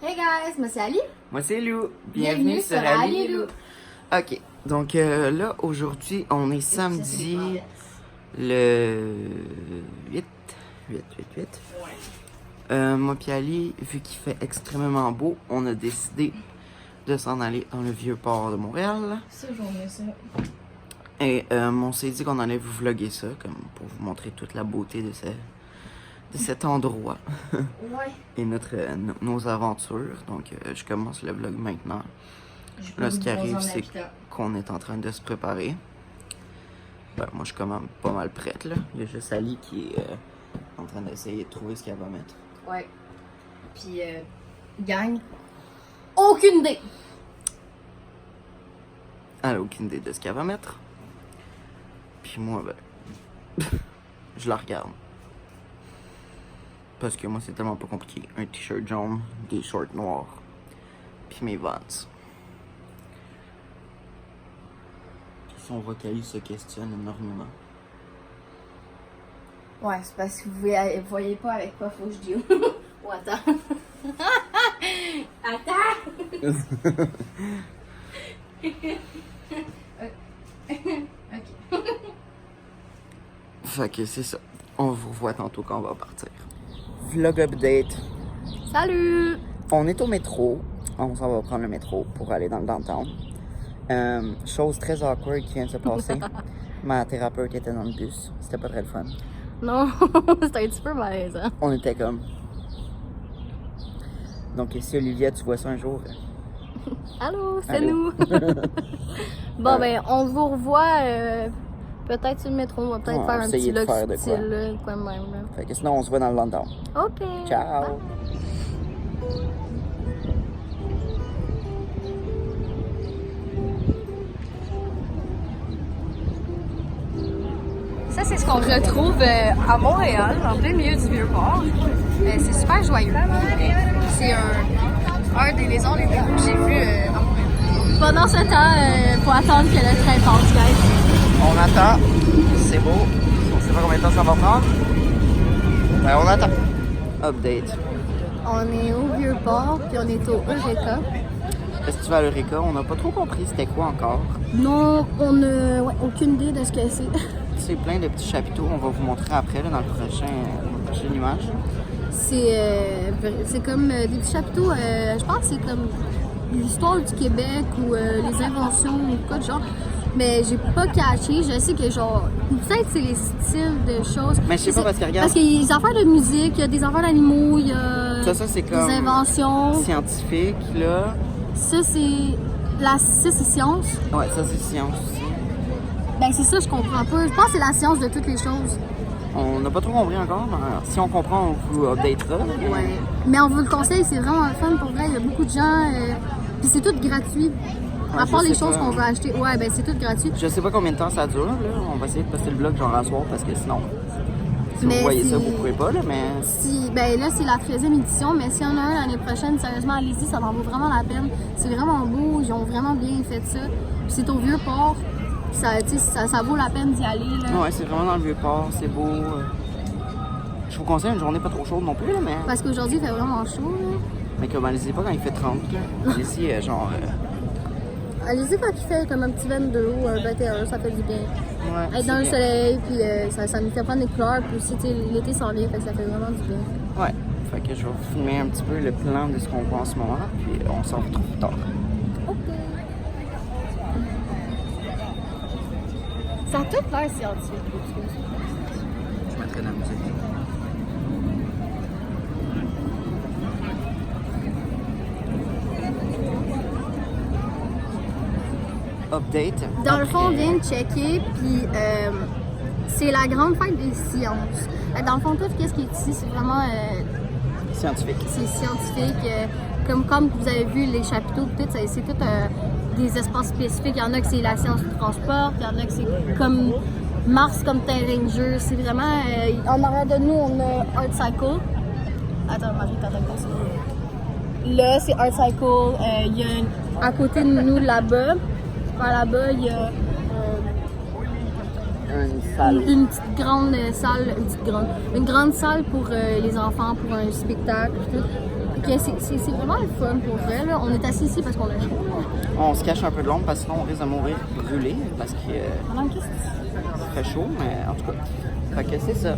Hey guys, moi c'est Ali. Moi c'est Lou. Bienvenue sur Ali Lou. Ok, donc là aujourd'hui on est samedi le 8. Moi puis Ali, vu qu'il fait extrêmement beau, on a décidé de s'en aller dans le vieux port de Montréal. C'est journée ça. Et on s'est dit qu'on allait vous vlogger ça, comme pour vous montrer toute la beauté de cet endroit. Ouais. Et nos aventures. Donc je commence le vlog maintenant. Là ce qui arrive c'est qu'on est en train de se préparer. Ben, moi je suis quand même pas mal prête là. Il y a juste Ali qui est en train d'essayer de trouver ce qu'elle va mettre. Ouais. Puis gang, aucune idée. Elle a aucune idée de ce qu'elle va mettre. Puis moi ben je la regarde. Parce que moi c'est tellement pas compliqué. Un t-shirt jaune, des shorts noirs, puis mes Vans. Son vocalise se questionne énormément. Ouais, c'est parce que vous voyez pas avec quoi faut que je dise. Oh, attends. Attends! Ok. Fait que c'est ça. On vous revoit tantôt quand on va partir. Vlog update. Salut! On est au métro. On s'en va prendre le métro pour aller dans le downtown. Chose très awkward qui vient de se passer. Ma thérapeute était dans le bus. C'était pas très le fun. Non, c'était un petit peu malaisant. On était comme... Donc si Olivia, tu vois ça un jour... Allô, c'est Allô. nous! Bon, ben, on vous revoit peut-être sur le métro. On va peut-être Ouais, faire un essayer petit de vlog faire de quoi. subtil, là, quoi de même. Là. Fait que sinon, on se voit dans le downtown. OK! Ciao! Ça, c'est ce qu'on retrouve à Montréal, en plein milieu du Vieux-Port. C'est super joyeux. C'est un des maisons les plus que j'ai vues pendant ce temps pour attendre que le train passe, guys. On attend. C'est beau. On sait pas combien de temps ça va prendre. Ben, on attend. Update. On est au Vieux-Port, puis on est au Eureka. Est-ce que tu vas à l'Eureka? On n'a pas trop compris c'était quoi encore. Non, on n'a aucune idée de ce que c'est. C'est plein de petits chapiteaux. On va vous montrer après là, dans la prochaine image. C'est comme des petits chapiteaux, je pense que c'est comme l'histoire du Québec ou les inventions ou quoi de genre. Mais j'ai pas catché, je sais que genre, peut-être c'est les styles de choses. Mais je sais pas parce que regarde. Parce qu'il y a des affaires de musique, il y a des affaires d'animaux, il y a Ça c'est comme des inventions. scientifique là. Ça c'est science. Ouais, ça c'est science aussi. Ben c'est ça, je comprends pas. Je pense que c'est la science de toutes les choses. On n'a pas trop compris encore, mais si on comprend, on vous updatera. Ouais. Mais on vous le conseille, c'est vraiment le fun pour vrai. Il y a beaucoup de gens. Puis c'est tout gratuit. À part je les sais choses pas. qu'on veut acheter. Ouais, ben c'est tout gratuit. Je sais pas combien de temps ça dure, là. On va essayer de passer le vlog genre à soir parce que sinon, si Mais vous voyez si- ça, vous pouvez pas, là, mais... Ben là, c'est la 13e édition, mais s'il y en a un l'année prochaine, sérieusement, allez-y, ça en vaut vraiment la peine. C'est vraiment beau, ils ont vraiment bien fait ça. Puis c'est au Vieux-Port. Ça vaut la peine d'y aller. Là. Ouais, c'est vraiment dans le Vieux-Port, c'est beau. Je vous conseille une journée pas trop chaude non plus, là, mais... Parce qu'aujourd'hui, il fait vraiment chaud. Là. Mais comme, allez-y pas quand il fait 30, là. Allez-y, genre... Allez-y quand il fait comme un petit 22 ou un 21, ça fait du bien. Ouais, Être dans le soleil, puis ça nous fait prendre des couleurs, puis aussi, l'été s'en vient, fait que ça fait vraiment du bien. Ouais, fait que je vais vous filmer un petit peu le plan de ce qu'on voit en ce moment, puis on s'en retrouve plus tard. OK. Ça a tout l'air scientifique, je trouve. Je mettrai de la musique. Update. Dans le fond, on vient de checker, puis c'est la grande fête des sciences. Dans le fond, tout ce qui est ici, c'est vraiment Scientifique. c'est scientifique. Comme vous avez vu, les chapiteaux, c'est tout des espaces spécifiques. Il y en a que c'est la science du transport, il y en a que c'est comme Mars comme terrain de jeu. C'est vraiment... en arrière de nous, on a Art Cycle. Attends, Marie, t'entends pas ça? Là, c'est Art Cycle. Il y a à côté de nous, là-bas, par là-bas, il y a Une salle. une petite grande salle, une grande salle pour les enfants, pour un spectacle, tout. Puis c'est vraiment le fun pour vrai. Là. On est assis ici parce qu'on a chaud. On se cache un peu de l'ombre parce que sinon on risque de mourir brûlé parce que fait chaud, mais en tout cas. Fait que c'est ça.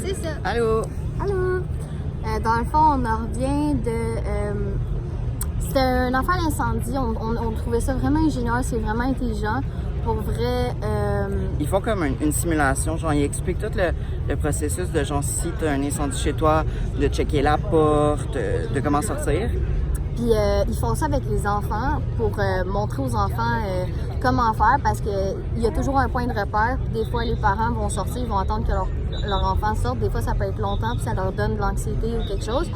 C'est ça. Allô? Allô? Dans le fond, on en revient de... c'était une affaire d'incendie. On trouvait ça vraiment ingénieux, c'est vraiment intelligent. Pour vrai... Ils font comme une simulation, genre ils expliquent tout le processus de genre si tu as un incendie chez toi, de checker la porte, de comment sortir. Puis ils font ça avec les enfants pour montrer aux enfants comment faire parce qu'il y a toujours un point de repère. Puis des fois, les parents vont sortir, ils vont attendre que leur enfant sorte. Des fois, ça peut être longtemps puis ça leur donne de l'anxiété ou quelque chose.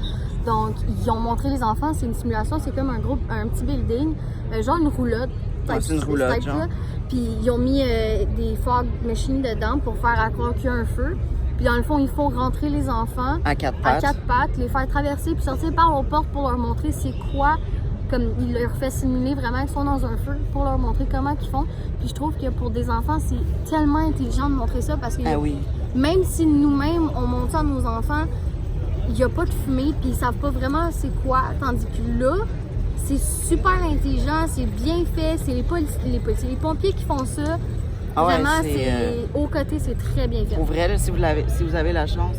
Donc, ils ont montré les enfants, c'est une simulation, c'est comme un petit building, genre une roulotte. C'est une roulotte, genre. Puis ils ont mis des fog machines dedans pour faire croire qu'il y a un feu. Puis dans le fond, il faut rentrer les enfants à quatre pattes, les faire traverser puis sortir par leurs portes pour leur montrer c'est quoi. Comme il leur fait simuler vraiment qu'ils sont dans un feu pour leur montrer comment ils font. Puis je trouve que pour des enfants, c'est tellement intelligent de montrer ça parce que même si nous-mêmes, on montre ça à nos enfants, il n'y a pas de fumée puis ils savent pas vraiment c'est quoi. Tandis que là, c'est super intelligent, c'est bien fait, c'est les pompiers qui font ça. Vraiment, au côté, c'est très bien fait. Pour vrai, là, si vous avez la chance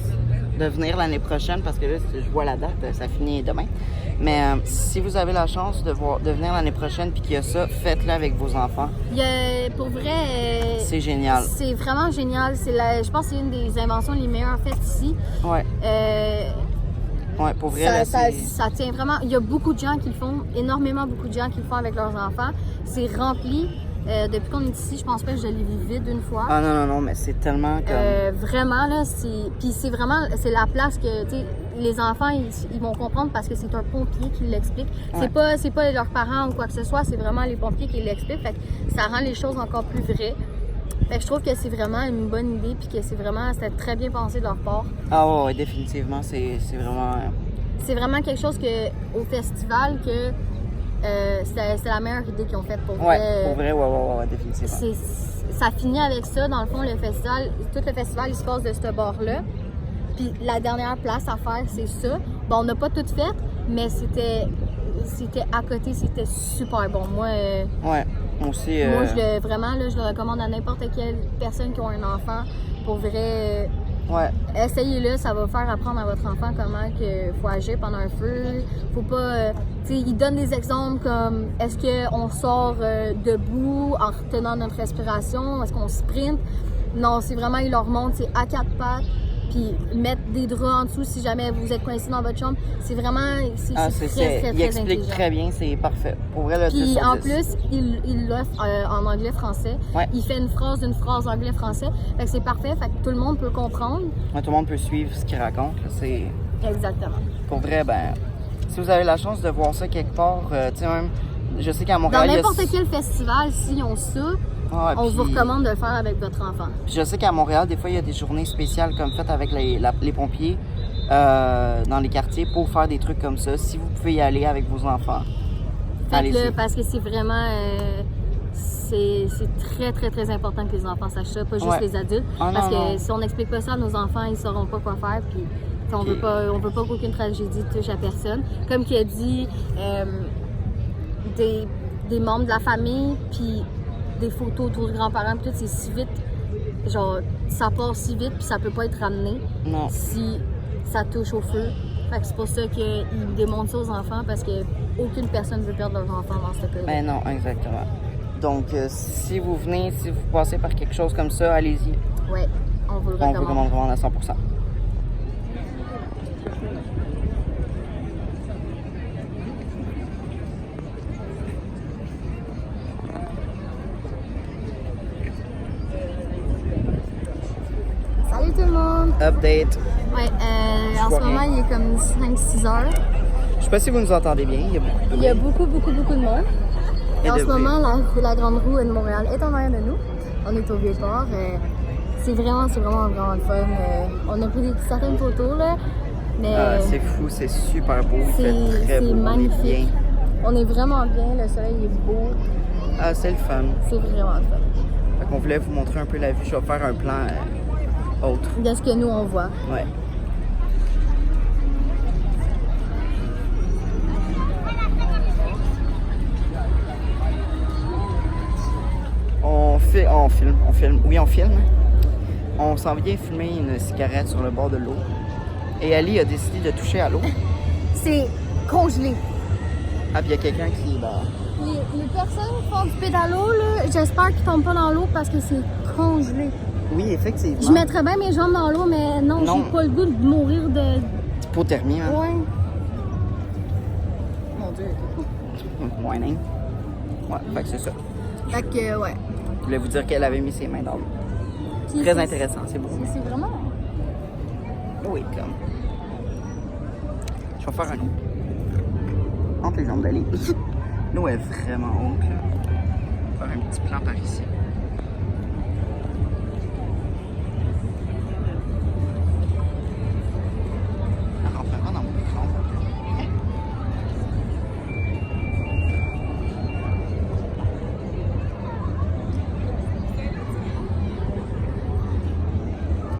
de venir l'année prochaine, parce que là, je vois la date, ça finit demain. Mais si vous avez la chance de venir l'année prochaine puis qu'il y a ça, faites-le avec vos enfants. Pour vrai... c'est génial. C'est vraiment génial. Je pense que c'est une des inventions les meilleures faites ici. Ouais. Ouais, pour vrai, ça tient vraiment. Il y a beaucoup de gens qui le font, énormément beaucoup de gens qui le font avec leurs enfants. C'est rempli. Depuis qu'on est ici, je pense pas que je l'ai vu vide une fois. Ah non, mais c'est tellement comme... vraiment, là, c'est la place que, tu sais, les enfants, ils vont comprendre parce que c'est un pompier qui l'explique. Ouais. C'est pas leurs parents ou quoi que ce soit, c'est vraiment les pompiers qui l'expliquent. Fait que ça rend les choses encore plus vraies. Fait que je trouve que c'est vraiment une bonne idée puis que c'était très bien pensé de leur part. Ah ouais, définitivement, c'est vraiment... C'est vraiment quelque chose au festival que... c'est la meilleure idée qu'ils ont faite pour vrai. Pour vrai, ouais, définitivement. Ça finit avec ça, dans le fond, tout le festival, il se passe de ce bord-là. Puis la dernière place à faire, c'est ça. Bon, on n'a pas tout fait, mais c'était à côté, c'était super bon. Moi, moi aussi. Moi, vraiment, là, je le recommande à n'importe quelle personne qui a un enfant. Pour vrai, essayez-le, ça va faire apprendre à votre enfant comment il faut agir pendant un feu. Faut pas... il donne des exemples comme est-ce qu'on sort debout en retenant notre respiration, est-ce qu'on sprint? Non, c'est vraiment, il leur montre, c'est à quatre pattes, puis mettre des draps en dessous si jamais vous êtes coincé dans votre chambre. C'est vraiment, c'est très intelligent. Il explique très bien, c'est parfait. Pour vrai, là, puis en plus, il l'offre en anglais-français. Ouais. Il fait une phrase anglais-français. Fait que c'est parfait, fait que tout le monde peut comprendre. Ouais, tout le monde peut suivre ce qu'il raconte. Exactement. Pour vrai, si vous avez la chance de voir ça quelque part, tu sais, même, je sais qu'à Montréal... Dans n'importe quel festival, s'ils ont ça, on vous recommande de le faire avec votre enfant. Puis je sais qu'à Montréal, des fois, il y a des journées spéciales comme faites avec les pompiers dans les quartiers pour faire des trucs comme ça. Si vous pouvez y aller avec vos enfants, faites-le parce que c'est vraiment... c'est très, très, très important que les enfants sachent ça, pas juste les adultes. Parce que si on n'explique pas ça à nos enfants, ils ne sauront pas quoi faire. Puis on veut pas qu'aucune tragédie touche à personne. Comme qui a dit, des membres de la famille, puis des photos autour des grands-parents, puis tout, c'est si vite, genre, ça part si vite, puis ça peut pas être ramené si ça touche au feu. Fait que c'est pour ça qu'ils démontrent ça aux enfants, parce que aucune personne ne veut perdre leurs enfants dans ce cas-là. Ben non, exactement. Donc, si vous venez, si vous passez par quelque chose comme ça, allez-y. Oui, on vous le recommande. On vous recommande vraiment à 100%. Salut tout le monde! Update. Ouais, en ce moment, il est comme 5-6 heures. Je sais pas si vous nous entendez bien. Il y a beaucoup de monde. Et en ce moment, la Grande Roue de Montréal est en arrière de nous. On est au Vieux-Port. C'est vraiment le fun. On a pris certaines photos, là. Mais c'est fou, c'est super beau. Il fait très beau. C'est magnifique. On est vraiment bien. Le soleil est beau. Ah, c'est le fun. C'est vraiment le fun. Fait qu'on voulait vous montrer un peu la vue. Je vais faire un plan autre. De ce que nous, on voit. Ouais. on filme. On filme. Oui, on filme. On s'en vient filmer une cigarette sur le bord de l'eau. Et Ali a décidé de toucher à l'eau. C'est congelé. Ah, puis il y a quelqu'un qui est là. Les personnes qui font du pédalo, là, j'espère qu'ils tombent pas dans l'eau parce que c'est congelé. Oui, effectivement. Je mettrais bien mes jambes dans l'eau, mais non, Non. j'ai pas le goût de mourir de... Hypothermie, hein? Ouais. Mon Dieu. Whining. Ouais, fait que c'est ça. Fait que, ouais. Je voulais vous dire qu'elle avait mis ses mains dans l'eau. Puis Très c'est- intéressant, c'est beau. C'est vraiment... Oui, comme. Je vais faire un autre. Entre les jambes d'Ali. L'eau est vraiment haute, là. Faire un petit plan par ici.